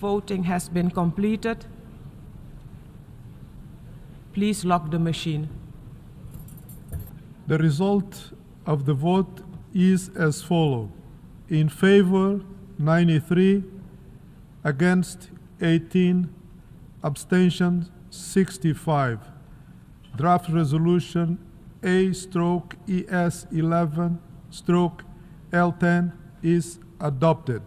voting has been completed. Please lock the machine. The result of the vote is as follows. In favor, 93, against 18, abstentions 65. Draft resolution A/ES11/L10 is adopted.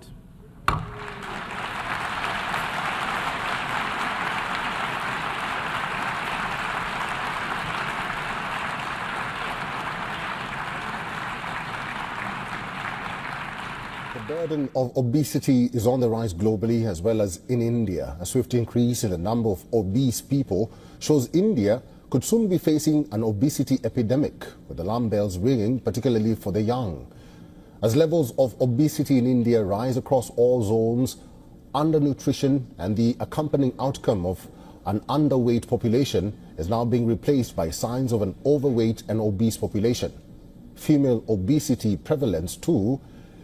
The burden of obesity is on the rise globally as well as in India. A swift increase in the number of obese people shows India could soon be facing an obesity epidemic, with alarm bells ringing, particularly for the young. As levels of obesity in India rise across all zones, undernutrition and the accompanying outcome of an underweight population is now being replaced by signs of an overweight and obese population. Female obesity prevalence, too,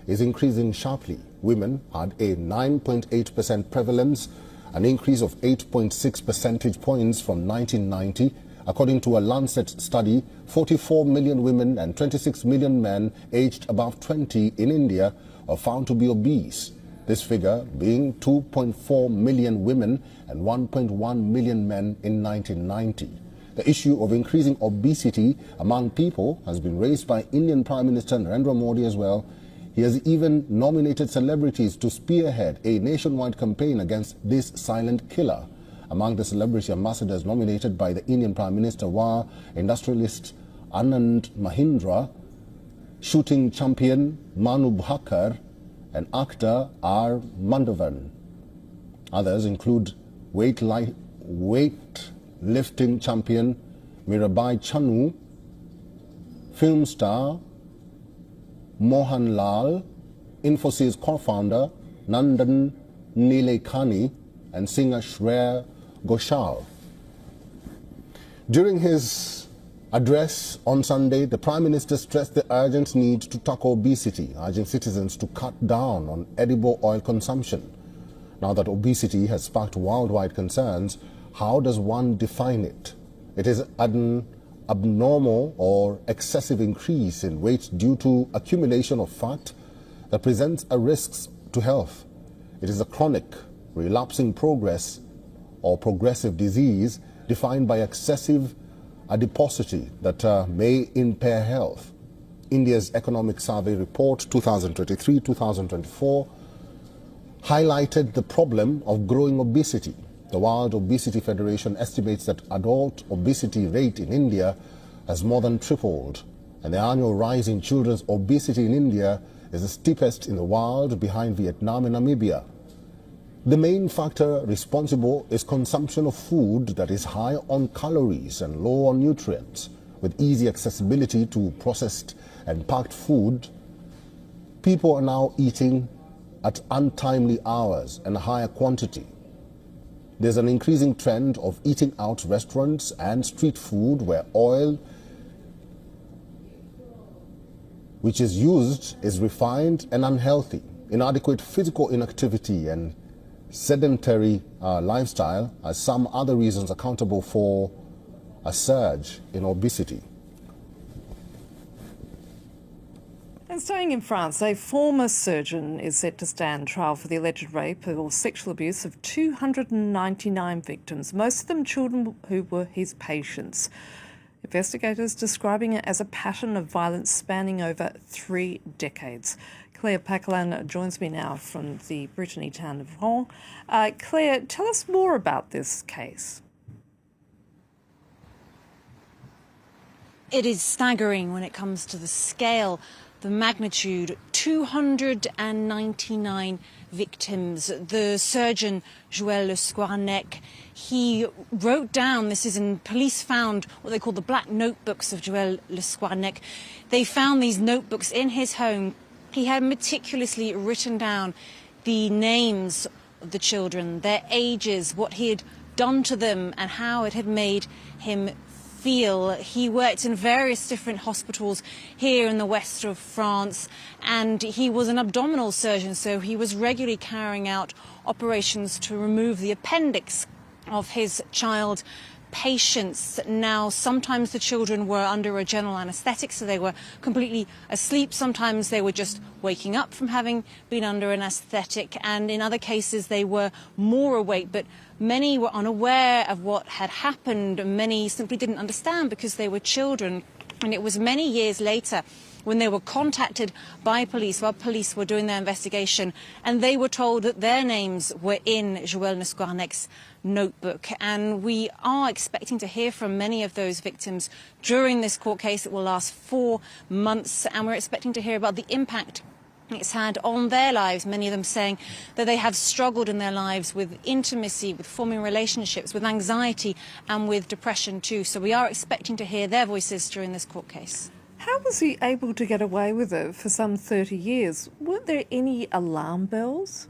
is increasing sharply. Women had a 9.8% prevalence, an increase of 8.6 percentage points from 1990. According to a Lancet study, 44 million women and 26 million men aged above 20 in India are found to be obese. This figure being 2.4 million women and 1.1 million men in 1990. The issue of increasing obesity among people has been raised by Indian Prime Minister Narendra Modi as well. He has even nominated celebrities to spearhead a nationwide campaign against this silent killer. Among the celebrity ambassadors nominated by the Indian Prime Minister were industrialist Anand Mahindra, shooting champion Manu Bhaker, and actor R. Mandavan. Others include weightlifting champion Mirabai Chanu, film star Mohan Lal, Infosys co-founder Nandan Nilekani, and singer Shreya Ghoshal. During his address on Sunday, the Prime Minister stressed the urgent need to tackle obesity, urging citizens to cut down on edible oil consumption. Now that obesity has sparked worldwide concerns, how does one define it? It is an abnormal or excessive increase in weight due to accumulation of fat that presents a risk to health. It is a chronic, relapsing progress or progressive disease defined by excessive adiposity that may impair health. India's Economic Survey Report 2023-2024 highlighted the problem of growing obesity. The World Obesity Federation estimates that adult obesity rate in India has more than tripled, and the annual rise in children's obesity in India is the steepest in the world, behind Vietnam and Namibia. The main factor responsible is consumption of food that is high on calories and low on nutrients. With easy accessibility to processed and packed food, people are now eating at untimely hours and a higher quantity. There's an increasing trend of eating out restaurants and street food where oil which is used is refined and unhealthy. Inadequate physical inactivity and sedentary lifestyle are some other reasons accountable for a surge in obesity. And staying in France, a former surgeon is set to stand trial for the alleged rape or sexual abuse of 299 victims, most of them children who were his patients. Investigators describing it as a pattern of violence spanning over 3 decades. Claire Paquelin joins me now from the Brittany town of Rouen. Claire, tell us more about this case. It is staggering when it comes to the scale, the magnitude. 299 victims. The surgeon, Joël Le Squarnec, he wrote down, this is in, police found what they call the black notebooks of Joël Le Squarnec. They found these notebooks in his home. He had meticulously written down the names of the children, their ages, what he had done to them and how it had made him feel. He worked in various different hospitals here in the west of France, and he was an abdominal surgeon, so he was regularly carrying out operations to remove the appendix of his child patients. Now, sometimes the children were under a general anaesthetic, so they were completely asleep. Sometimes they were just waking up from having been under an anaesthetic, and in other cases they were more awake. But many were unaware of what had happened. Many simply didn't understand because they were children. And it was many years later when they were contacted by police while police were doing their investigation, and they were told that their names were in Joël Nesquarnec's notebook. And we are expecting to hear from many of those victims during this court case. It will last 4 months, and we're expecting to hear about the impact it's had on their lives, many of them saying that they have struggled in their lives with intimacy, with forming relationships, with anxiety and with depression too. So we are expecting to hear their voices during this court case. How was he able to get away with it for some 30 years? Weren't there any alarm bells?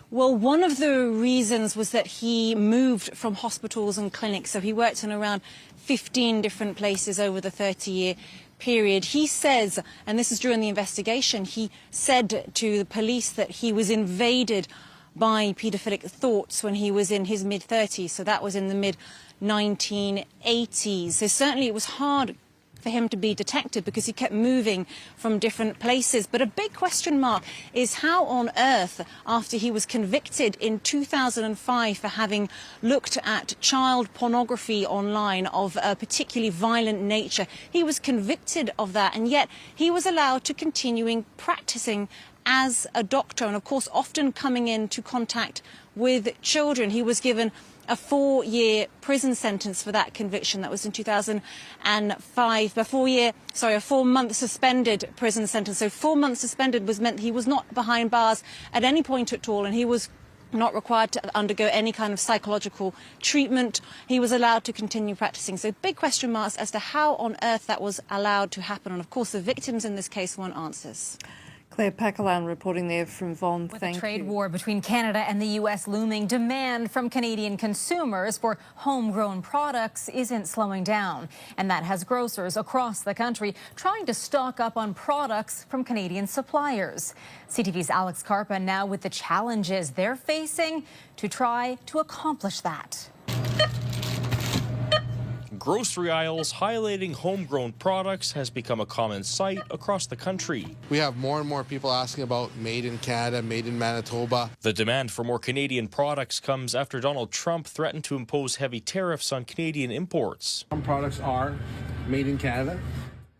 Well, one of the reasons was that he moved from hospitals and clinics. So he worked in around 15 different places over the 30-year period. He says, and this is during the investigation, he said to the police that he was invaded by paedophilic thoughts when he was in his mid-30s. So that was in the mid-1980s. So certainly it was hard for him to be detected because he kept moving from different places. But a big question mark is how on earth, after he was convicted in 2005 for having looked at child pornography online of a particularly violent nature, he was convicted of that, and yet he was allowed to continuing practicing as a doctor, and of course often coming into contact with children. He was given a 4-year prison sentence for that conviction. That was in 2005. A 4-month suspended prison sentence. So 4 months suspended meant he was not behind bars at any point at all, and he was not required to undergo any kind of psychological treatment. He was allowed to continue practicing. So big question marks as to how on earth that was allowed to happen. And of course the victims in this case want answers. Claire Paquelin reporting there from Vaughan. With a trade war between Canada and the U.S. looming, demand from Canadian consumers for homegrown products isn't slowing down. And that has grocers across the country trying to stock up on products from Canadian suppliers. CTV's Alex Carpa now with the challenges they're facing to try to accomplish that. Grocery aisles highlighting homegrown products has become a common sight across the country. We have more and more people asking about made in Canada, made in Manitoba. The demand for more Canadian products comes after Donald Trump threatened to impose heavy tariffs on Canadian imports. Some products are made in Canada.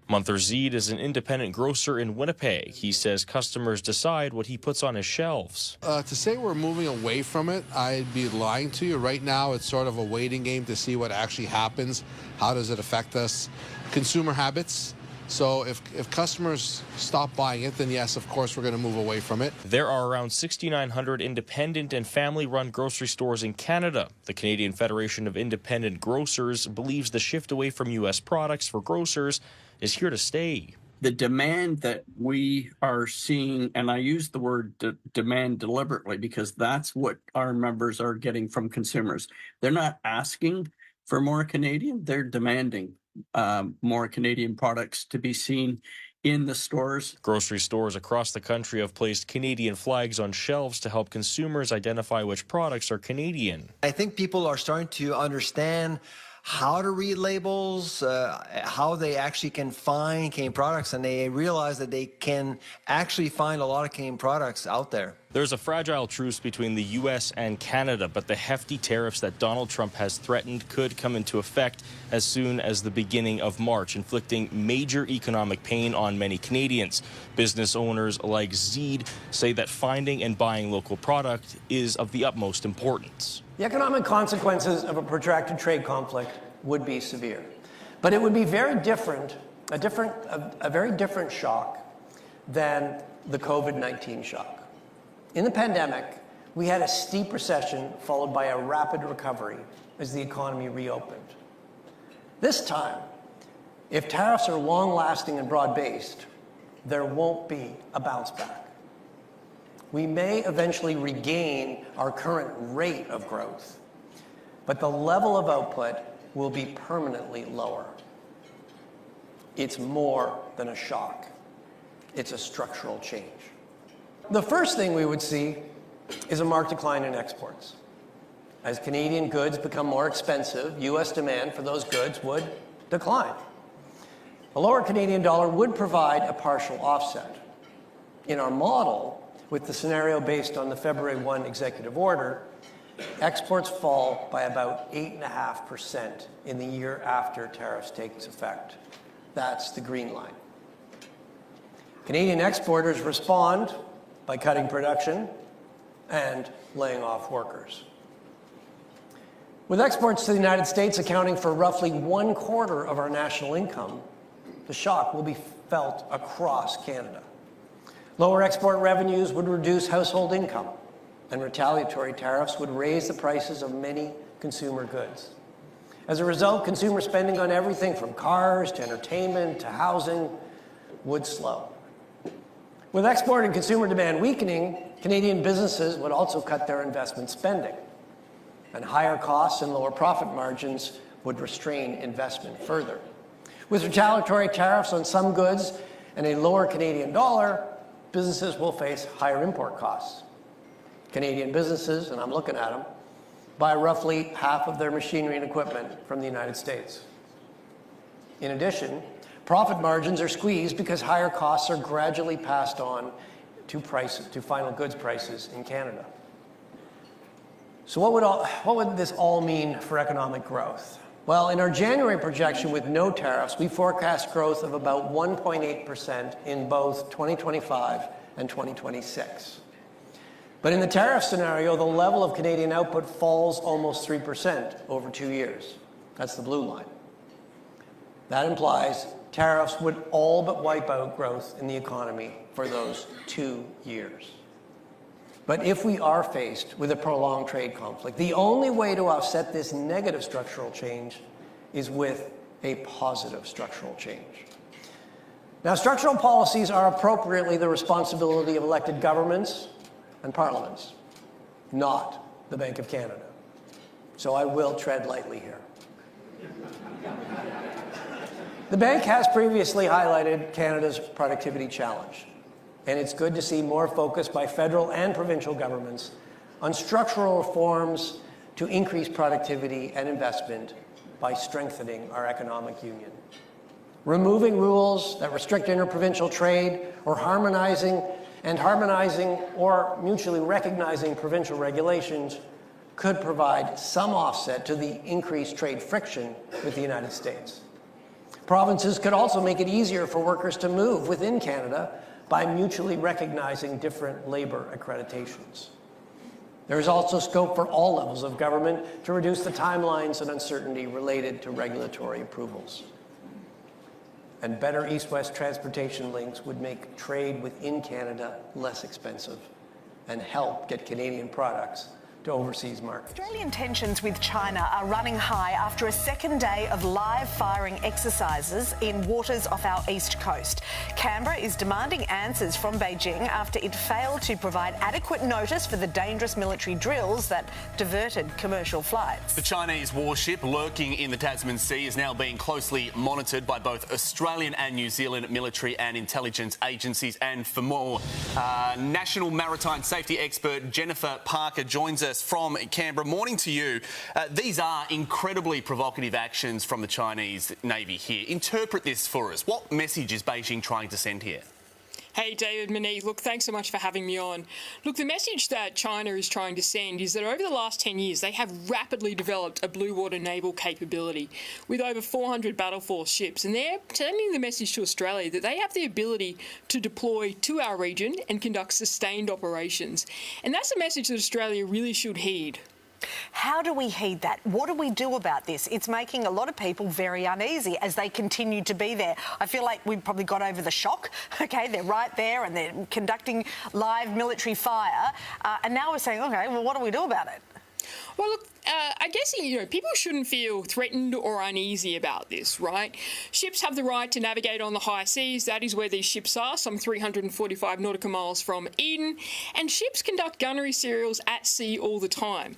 Munther Zeed is an independent grocer in Winnipeg. He says customers decide what he puts on his shelves. To say we're moving away from it, I'd be lying to you. Right now, it's sort of a waiting game to see what actually happens. How does it affect us? Consumer habits. So if customers stop buying it, then yes, of course, we're going to move away from it. There are around 6,900 independent and family-run grocery stores in Canada. The Canadian Federation of Independent Grocers believes the shift away from U.S. products for grocers is here to stay. The demand that we are seeing, and I use the word demand deliberately because that's what our members are getting from consumers. They're not asking for more Canadian, they're demanding more Canadian products to be seen in the stores. Grocery stores across the country have placed Canadian flags on shelves to help consumers identify which products are Canadian. I think people are starting to understand how to read labels, how they actually can find Canadian products, and they realize that they can actually find a lot of Canadian products out there. There's a fragile truce between the U.S. and Canada, but the hefty tariffs that Donald Trump has threatened could come into effect as soon as the beginning of March, inflicting major economic pain on many Canadians. Business owners like Zeed say that finding and buying local product is of the utmost importance. The economic consequences of a protracted trade conflict would be severe, but it would be very different, a very different shock than the COVID-19 shock. In the pandemic, we had a steep recession followed by a rapid recovery as the economy reopened. This time, if tariffs are long-lasting and broad-based, there won't be a bounce back. We may eventually regain our current rate of growth, but the level of output will be permanently lower. It's more than a shock. It's a structural change. The first thing we would see is a marked decline in exports. As Canadian goods become more expensive, U.S. demand for those goods would decline. A lower Canadian dollar would provide a partial offset. In our model, with the scenario based on the February 1 executive order, exports fall by about 8.5% in the year after tariffs take effect. That's the green line. Canadian exporters respond by cutting production and laying off workers. With exports to the United States accounting for roughly 1/4 of our national income, the shock will be felt across Canada. Lower export revenues would reduce household income, and retaliatory tariffs would raise the prices of many consumer goods. As a result, consumer spending on everything from cars to entertainment to housing would slow. With export and consumer demand weakening, Canadian businesses would also cut their investment spending, and higher costs and lower profit margins would restrain investment further. With retaliatory tariffs on some goods and a lower Canadian dollar, businesses will face higher import costs. Canadian businesses, and I'm looking at them, buy roughly half of their machinery and equipment from the United States. In addition, profit margins are squeezed because higher costs are gradually passed on to final goods prices in Canada. So what would this all mean for economic growth? Well, in our January projection with no tariffs, we forecast growth of about 1.8% in both 2025 and 2026. But in the tariff scenario, the level of Canadian output falls almost 3% over 2 years. That's the blue line. That implies tariffs would all but wipe out growth in the economy for those 2 years. But if we are faced with a prolonged trade conflict, the only way to offset this negative structural change is with a positive structural change. Now, structural policies are appropriately the responsibility of elected governments and parliaments, not the Bank of Canada. So I will tread lightly here. The bank has previously highlighted Canada's productivity challenge, and it's good to see more focus by federal and provincial governments on structural reforms to increase productivity and investment by strengthening our economic union. Removing rules that restrict interprovincial trade or harmonizing or mutually recognizing provincial regulations could provide some offset to the increased trade friction with the United States. Provinces could also make it easier for workers to move within Canada by mutually recognizing different labor accreditations. There is also scope for all levels of government to reduce the timelines and uncertainty related to regulatory approvals. And better east-west transportation links would make trade within Canada less expensive and help get Canadian products to overseas markets. Australian tensions with China are running high after a second day of live firing exercises in waters off our east coast. Canberra is demanding answers from Beijing after it failed to provide adequate notice for the dangerous military drills that diverted commercial flights. The Chinese warship lurking in the Tasman Sea is now being closely monitored by both Australian and New Zealand military and intelligence agencies. And for more, National Maritime Safety expert Jennifer Parker joins us from Canberra. Morning to you. These are incredibly provocative actions from the Chinese Navy here. Interpret this for us. What message is Beijing trying to send here? Hey, David, Monique, look, thanks so much for having me on. Look, the message that China is trying to send is that over the last 10 years, they have rapidly developed a blue water naval capability with over 400 battle force ships. And they're sending the message to Australia that they have the ability to deploy to our region and conduct sustained operations. And that's a message that Australia really should heed. How do we heed that? What do we do about this? It's making a lot of people very uneasy as they continue to be there. I feel like we've probably got over the shock. OK, they're right there and they're conducting live military fire. And now we're saying, OK, well, what do we do about it? Well, look, I guess, people shouldn't feel threatened or uneasy about this, right? Ships have the right to navigate on the high seas. That is where these ships are, some 345 nautical miles from Eden. And ships conduct gunnery serials at sea all the time.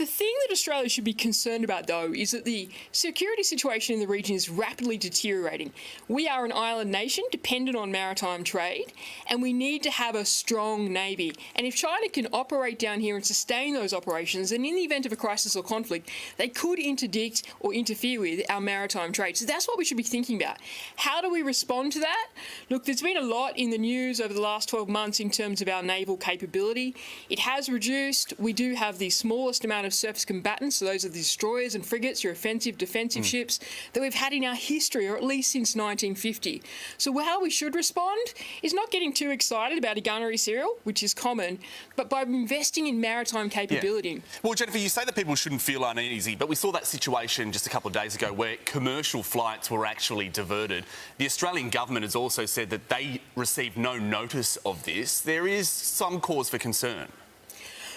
The thing that Australia should be concerned about, though, is that the security situation in the region is rapidly deteriorating. We are an island nation dependent on maritime trade, and we need to have a strong navy. And if China can operate down here and sustain those operations, then in the event of a crisis or conflict, they could interdict or interfere with our maritime trade. So that's what we should be thinking about. How do we respond to that? Look, there's been a lot in the news over the last 12 months in terms of our naval capability. It has reduced. We do have the smallest amount of surface combatants, so those are the destroyers and frigates, your offensive, defensive ships, that we've had in our history, or at least since 1950. So how we should respond is not getting too excited about a gunnery serial, which is common, but by investing in maritime capability. Yeah. Well, Jennifer, you say that people shouldn't feel uneasy, but we saw that situation just a couple of days ago where commercial flights were actually diverted. The Australian government has also said that they received no notice of this. There is some cause for concern.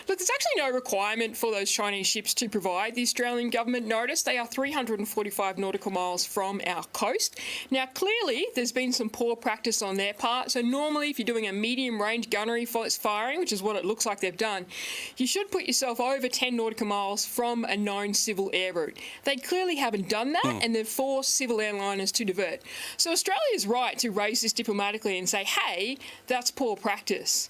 Look, there's actually no requirement for those Chinese ships to provide the Australian government notice. They are 345 nautical miles from our coast. Now, clearly, there's been some poor practice on their part. So normally, if you're doing a medium-range gunnery firing, which is what it looks like they've done, you should put yourself over 10 nautical miles from a known civil air route. They clearly haven't done that, and they've forced civil airliners to divert. So Australia's right to raise this diplomatically and say, hey, that's poor practice.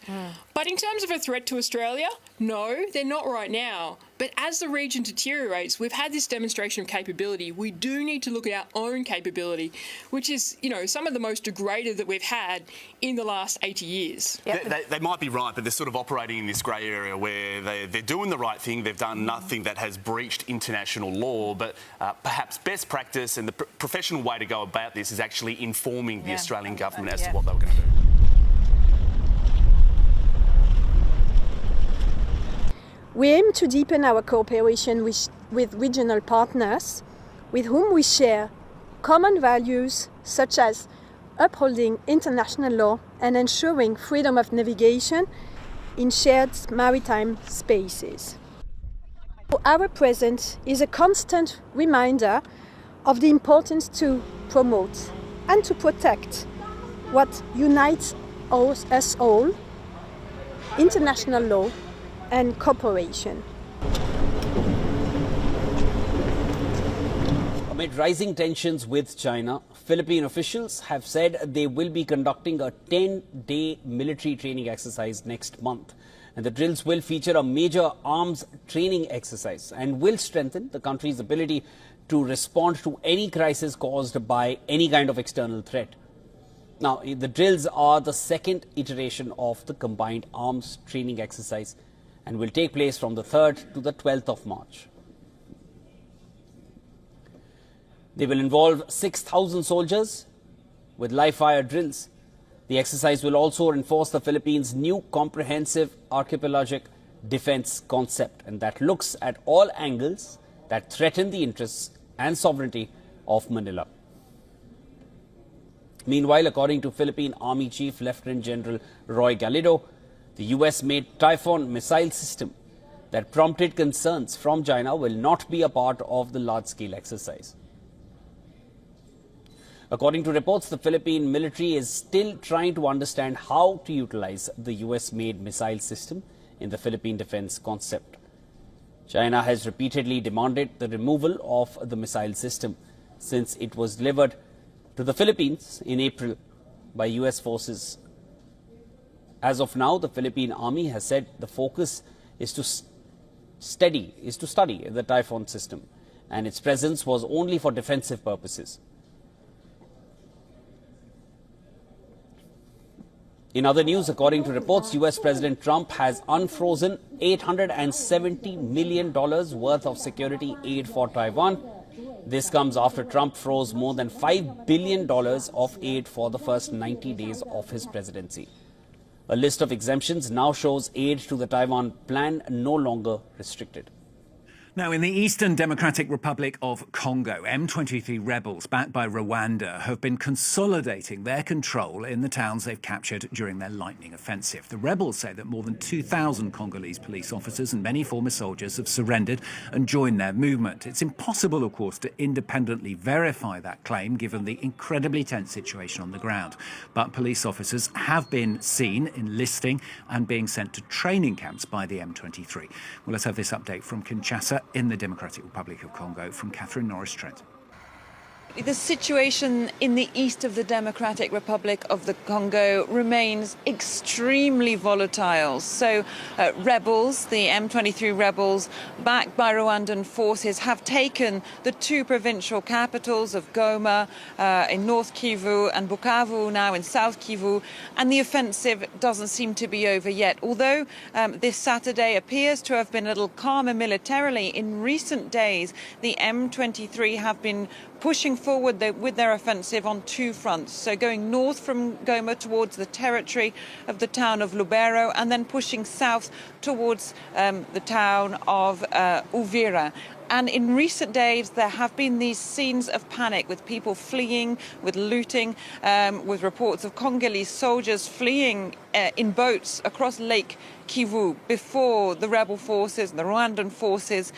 But in terms of a threat to Australia, no, they're not right now. But as the region deteriorates, we've had this demonstration of capability. We do need to look at our own capability, which is, you know, some of the most degraded that we've had in the last 80 years. They might be right, but they're sort of operating in this grey area where they're doing the right thing. They've done nothing that has breached international law, but perhaps best practice and the professional way to go about this is actually informing the Australian government as to what they were going to do. We aim to deepen our cooperation with regional partners with whom we share common values such as upholding international law and ensuring freedom of navigation in shared maritime spaces. Our presence is a constant reminder of the importance to promote and to protect what unites us all, international law and cooperation. Amid rising tensions with China, Philippine officials have said they will be conducting a 10-day military training exercise next month. And the drills will feature a major arms training exercise and will strengthen the country's ability to respond to any crisis caused by any kind of external threat. Now, the drills are the second iteration of the combined arms training exercise and will take place from the 3rd to the 12th of March. They will involve 6,000 soldiers with live-fire drills. The exercise will also enforce the Philippines' new comprehensive archipelagic defense concept, and that looks at all angles that threaten the interests and sovereignty of Manila. Meanwhile, according to Philippine Army Chief Lieutenant General Roy Galido, the US-made Typhoon missile system that prompted concerns from China will not be a part of the large-scale exercise. According to reports, the Philippine military is still trying to understand how to utilize the US-made missile system in the Philippine defense concept. China has repeatedly demanded the removal of the missile system since it was delivered to the Philippines in April by US forces. As of now, the Philippine Army has said the focus is to study the Typhoon system, and its presence was only for defensive purposes. In other news, according to reports, US President Trump has unfrozen $870 million worth of security aid for Taiwan. This comes after Trump froze more than $5 billion of aid for the first 90 days of his presidency. A list of exemptions now shows aid to the Taiwan plan no longer restricted. Now, in the Eastern Democratic Republic of Congo, M23 rebels backed by Rwanda have been consolidating their control in the towns they've captured during their lightning offensive. The rebels say that more than 2,000 Congolese police officers and many former soldiers have surrendered and joined their movement. It's impossible, of course, to independently verify that claim given the incredibly tense situation on the ground. But police officers have been seen enlisting and being sent to training camps by the M23. Well, let's have this update from Kinshasa in the Democratic Republic of Congo from Catherine Norris-Trent. The situation in the east of the Democratic Republic of the Congo remains extremely volatile. So rebels, the M23 rebels, backed by Rwandan forces, have taken the two provincial capitals of Goma in North Kivu and Bukavu now in South Kivu, and the offensive doesn't seem to be over yet. Although this Saturday appears to have been a little calmer militarily, in recent days the M23 have been pushing forward with their offensive on two fronts. So going north from Goma towards the territory of the town of Lubero, and then pushing south towards the town of Uvira. And in recent days, there have been these scenes of panic with people fleeing, with looting, with reports of Congolese soldiers fleeing in boats across Lake Kivu before the rebel forces, the Rwandan forces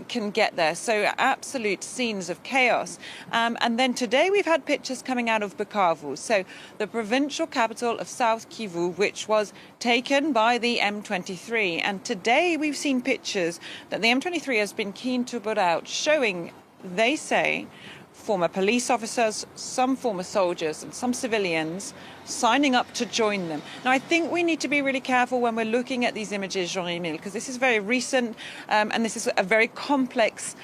can get there. So absolute scenes of chaos. And then today we've had pictures coming out of Bukavu, so the provincial capital of South Kivu, which was taken by the M23. And today we've seen pictures that the M23 has been keen to put out showing, they say, former police officers, some former soldiers and some civilians signing up to join them. Now, I think we need to be really careful when we're looking at these images, Jean-Emile, because this is very recent and this is a very complex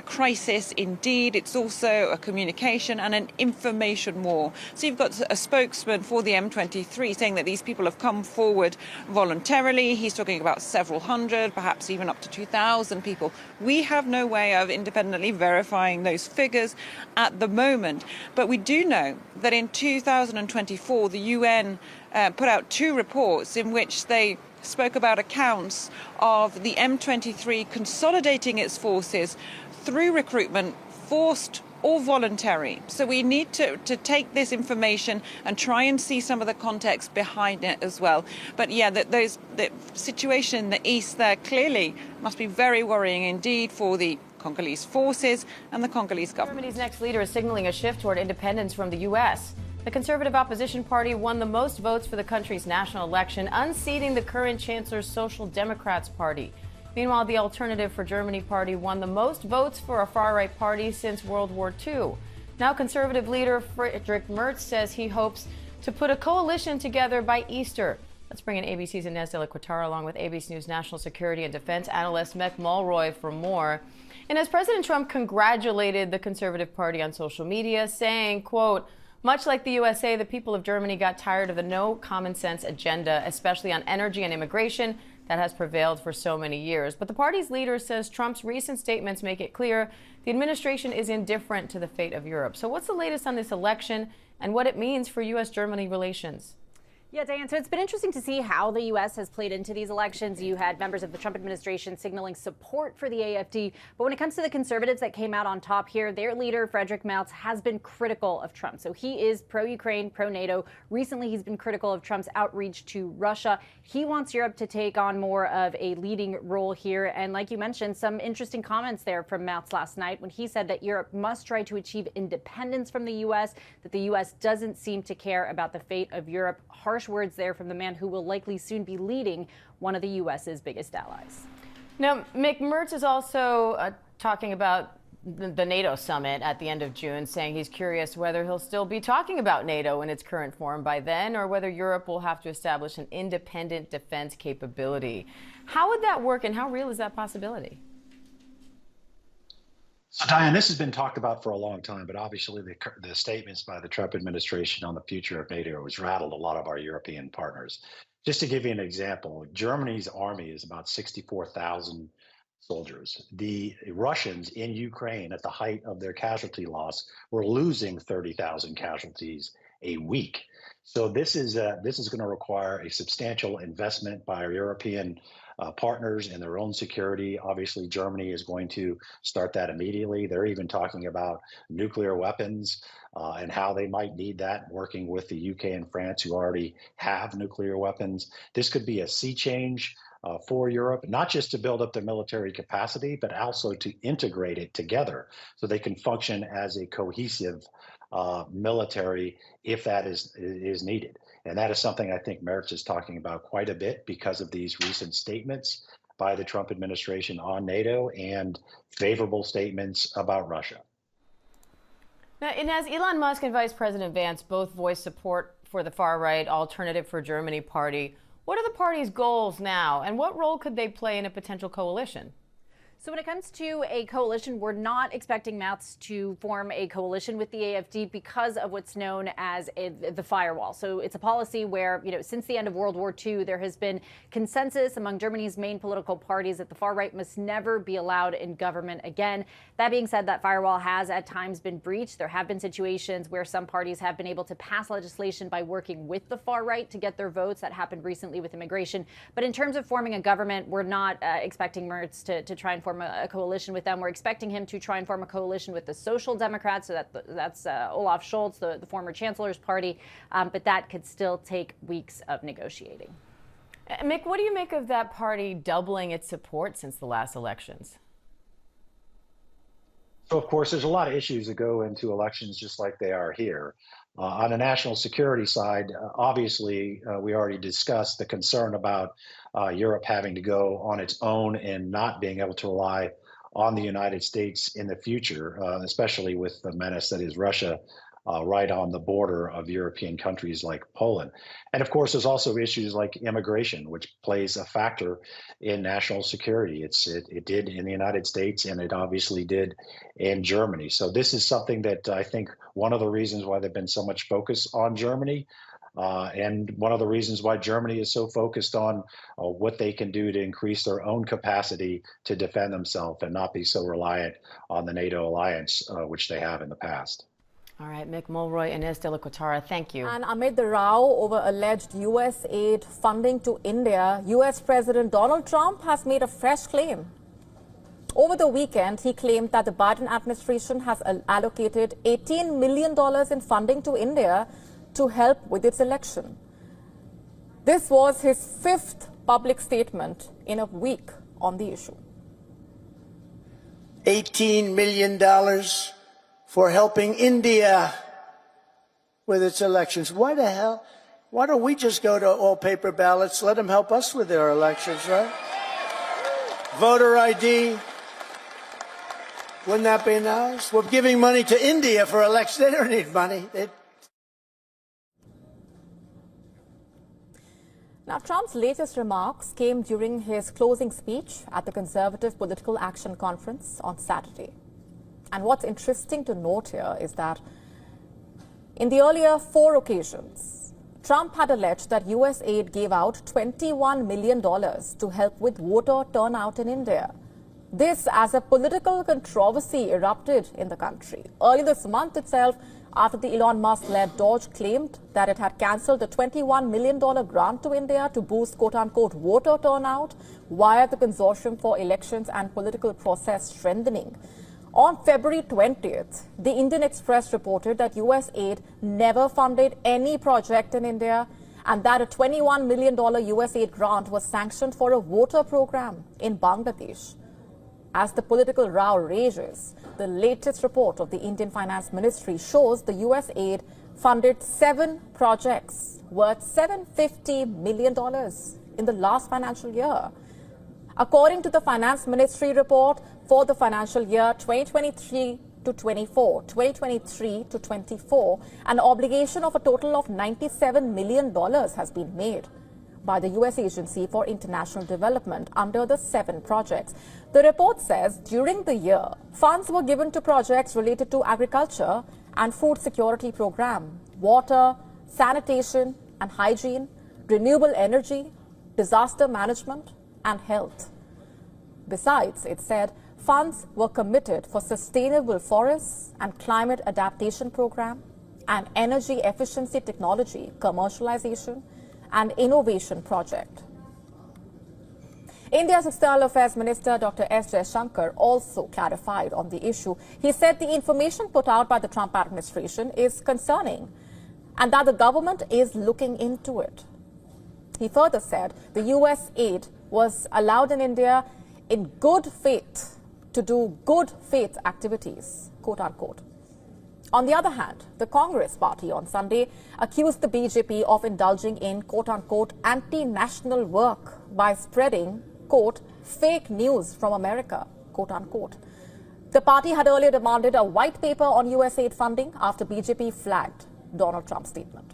crisis indeed. It's also a communication and an information war. So you've got a spokesman for the M23 saying that these people have come forward voluntarily. He's talking about several hundred, perhaps even up to 2,000 people. We have no way of independently verifying those figures at the moment. But we do know that in 2024, the UN put out two reports in which they spoke about accounts of the M23 consolidating its forces through recruitment, forced or voluntary. So we need to take this information and try and see some of the context behind it as well. But yeah, the situation in the east there clearly must be very worrying indeed for the Congolese forces and the Congolese government. Germany's next leader is signaling a shift toward independence from the U.S. The Conservative opposition party won the most votes for the country's national election, unseating the current chancellor's Social Democrats party. Meanwhile, the Alternative for Germany party won the most votes for a far-right party since World War II. Now, Conservative leader Friedrich Merz says he hopes to put a coalition together by Easter. Let's bring in ABC's Inez de la Quatara along with ABC News national security and defense analyst Meg Mulroy for more. And as President Trump congratulated the Conservative Party on social media, saying, quote, much like the USA, the people of Germany got tired of the no common sense agenda, especially on energy and immigration, that has prevailed for so many years. But the party's leader says Trump's recent statements make it clear the administration is indifferent to the fate of Europe. So what's the latest on this election and what it means for U.S.-Germany relations? Yeah, Diane, so it's been interesting to see how the U.S. has played into these elections. You had members of the Trump administration signaling support for the AfD. But when it comes to the conservatives that came out on top here, their leader, Friedrich Merz, has been critical of Trump. So he is pro-Ukraine, pro-NATO. Recently, he's been critical of Trump's outreach to Russia. He wants Europe to take on more of a leading role here. And like you mentioned, some interesting comments there from Merz last night when he said that Europe must try to achieve independence from the U.S., that the U.S. doesn't seem to care about the fate of Europe. Harsh words there from the man who will likely soon be leading one of the U.S.'s biggest allies. Now, Merz is also talking about the NATO summit at the end of June, saying he's curious whether he'll still be talking about NATO in its current form by then, or whether Europe will have to establish an independent defense capability. How would that work, and how real is that possibility? So, Diane, this has been talked about for a long time, but obviously the statements by the Trump administration on the future of NATO has rattled a lot of our European partners. Just to give you an example, Germany's army is about 64,000 soldiers. The Russians in Ukraine, at the height of their casualty loss, were losing 30,000 casualties a week. So this is going to require a substantial investment by our European partners in their own security. Obviously, Germany is going to start that immediately. They're even talking about nuclear weapons and how they might need that, working with the UK and France, who already have nuclear weapons. This could be a sea change for Europe, not just to build up their military capacity, but also to integrate it together so they can function as a cohesive military if that is needed. And that is something I think Merritt is talking about quite a bit because of these recent statements by the Trump administration on NATO and favorable statements about Russia. Now, and as Elon Musk and Vice President Vance both voiced support for the far-right Alternative for Germany party, what are the party's goals now, and what role could they play in a potential coalition? So when it comes to a coalition, we're not expecting Merz to form a coalition with the AfD because of what's known as the firewall. So it's a policy where, since the end of World War II, there has been consensus among Germany's main political parties that the far right must never be allowed in government again. That being said, that firewall has at times been breached. There have been situations where some parties have been able to pass legislation by working with the far right to get their votes. That happened recently with immigration. But in terms of forming a government, we're not expecting Merz to try and form a coalition with them. We're expecting him to try and form a coalition with the Social Democrats, so that's Olaf Scholz, the former Chancellor's party, but that could still take weeks of negotiating. Mick, what do you make of that party doubling its support since the last elections? So, of course, there's a lot of issues that go into elections just like they are here. On the national security side, obviously, we already discussed the concern about Europe having to go on its own and not being able to rely on the United States in the future, especially with the menace that is Russia right on the border of European countries like Poland. And of course, there's also issues like immigration, which plays a factor in national security. It did in the United States, and it obviously did in Germany. So this is something that I think one of the reasons why there's been so much focus on Germany, and one of the reasons why Germany is so focused on what they can do to increase their own capacity to defend themselves and not be so reliant on the NATO alliance, which they have in the past. All right, Mick Mulroy, Ines de la Quatara, thank you. And amid the row over alleged U.S. aid funding to India, U.S. President Donald Trump has made a fresh claim. Over the weekend, he claimed that the Biden administration has allocated $18 million in funding to India to help with its election. This was his fifth public statement in a week on the issue. $18 million for helping India with its elections. Why the hell? Why don't we just go to all paper ballots? Let them help us with their elections, right? Voter ID. Wouldn't that be nice? We're giving money to India for elections. They don't need money. Now, Trump's latest remarks came during his closing speech at the Conservative Political Action Conference on Saturday. And what's interesting to note here is that in the earlier 4 occasions, Trump had alleged that U.S. aid gave out $21 million to help with voter turnout in India. This as a political controversy erupted in the country. Early this month itself, after the Elon Musk-led Doge claimed that it had cancelled a $21 million grant to India to boost quote-unquote voter turnout via the Consortium for Elections and Political Process Strengthening. On February 20th, the Indian Express reported that U.S. aid never funded any project in India and that a $21 million U.S. aid grant was sanctioned for a voter program in Bangladesh. As the political row rages, the latest report of the Indian Finance Ministry shows the U.S. aid funded 7 projects worth $750 million in the last financial year. According to the Finance Ministry report, for the financial year 2023 to 24, an obligation of a total of $97 million has been made by the U.S. Agency for International Development under the 7 projects. The report says during the year, funds were given to projects related to agriculture and food security program, water, sanitation and hygiene, renewable energy, disaster management and health. Besides, it said, funds were committed for sustainable forests and climate adaptation program, an energy efficiency technology commercialization and innovation project. India's External Affairs Minister Dr. S. Jaishankar also clarified on the issue. He said the information put out by the Trump administration is concerning and that the government is looking into it. He further said the U.S. aid was allowed in India in good faith to do good faith activities, quote unquote. On the other hand, the Congress party on Sunday accused the BJP of indulging in quote unquote anti-national work by spreading quote fake news from America, quote unquote. The party had earlier demanded a white paper on US aid funding after BJP flagged Donald Trump's statement.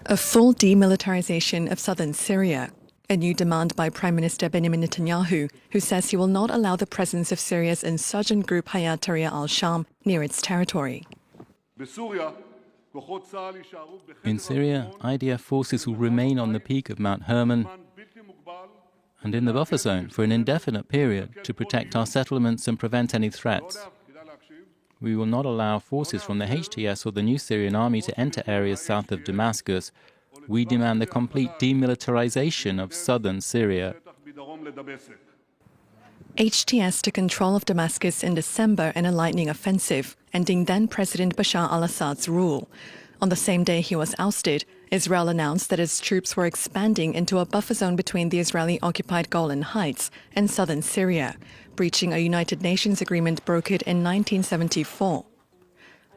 A full demilitarization of southern Syria, a new demand by Prime Minister Benjamin Netanyahu, who says he will not allow the presence of Syria's insurgent group Hayat Tahrir al-Sham near its territory. In Syria, IDF forces will remain on the peak of Mount Hermon and in the buffer zone for an indefinite period to protect our settlements and prevent any threats. We will not allow forces from the HTS or the new Syrian army to enter areas south of Damascus. We demand the complete demilitarization of southern Syria. HTS took control of Damascus in December in a lightning offensive, ending then-President Bashar al-Assad's rule. On the same day he was ousted, Israel announced that its troops were expanding into a buffer zone between the Israeli-occupied Golan Heights and southern Syria, breaching a United Nations agreement brokered in 1974.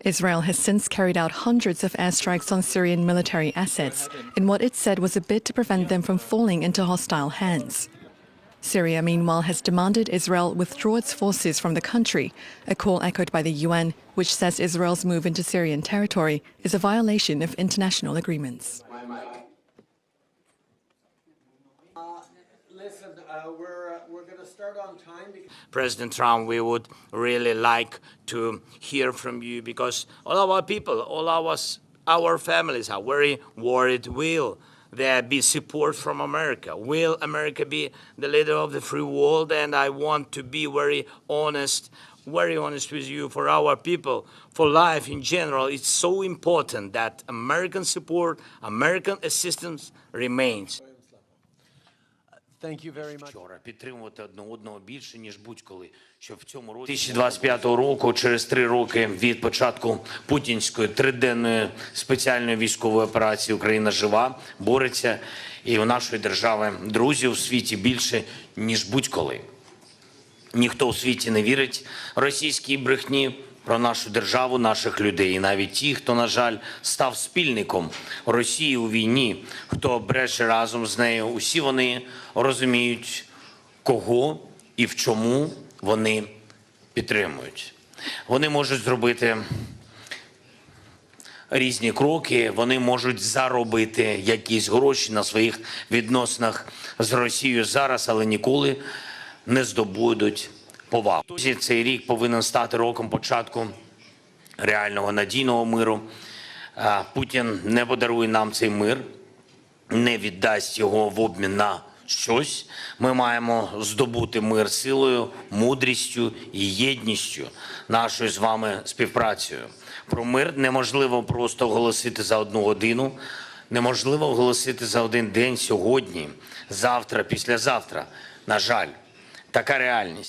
Israel has since carried out hundreds of airstrikes on Syrian military assets in what it said was a bid to prevent them from falling into hostile hands. Syria, meanwhile, has demanded Israel withdraw its forces from the country, a call echoed by the UN, which says Israel's move into Syrian territory is a violation of international agreements. We're going to start on time. President Trump, we would really like to hear from you because all our people, our families are very worried. Will there be support from America? Will America be the leader of the free world? And I want to be very honest with you. For our people, for life in general, it's so important that American support, American assistance remains. Thank you very much. Підтримувати одне одного більше, ніж будь-коли. Щоб в цьому році 2025 року, через 3 роки від початку путінської триденної спеціальної військової операції Україна жива, бореться, і у нашої держави друзів у світі більше, ніж будь-коли. Ніхто у світі не вірить російській брехні про нашу державу, наших людей. І навіть ті, хто, на жаль, став спільником Росії у війні, хто бреше разом з нею, усі вони розуміють, кого і в чому вони підтримують. Вони можуть зробити різні кроки, вони можуть заробити якісь гроші на своїх відносинах з Росією зараз, але ніколи не здобудуть повагу. Цей рік повинен стати роком початку реального надійного миру. Путін не подарує нам цей мир, не віддасть його в обмін на щось. Ми маємо здобути мир силою, мудрістю і єдністю, нашою з вами співпрацею. Про мир неможливо просто оголосити за 1 годину, неможливо оголосити за 1 день сьогодні, завтра, післязавтра. На жаль, така реальність.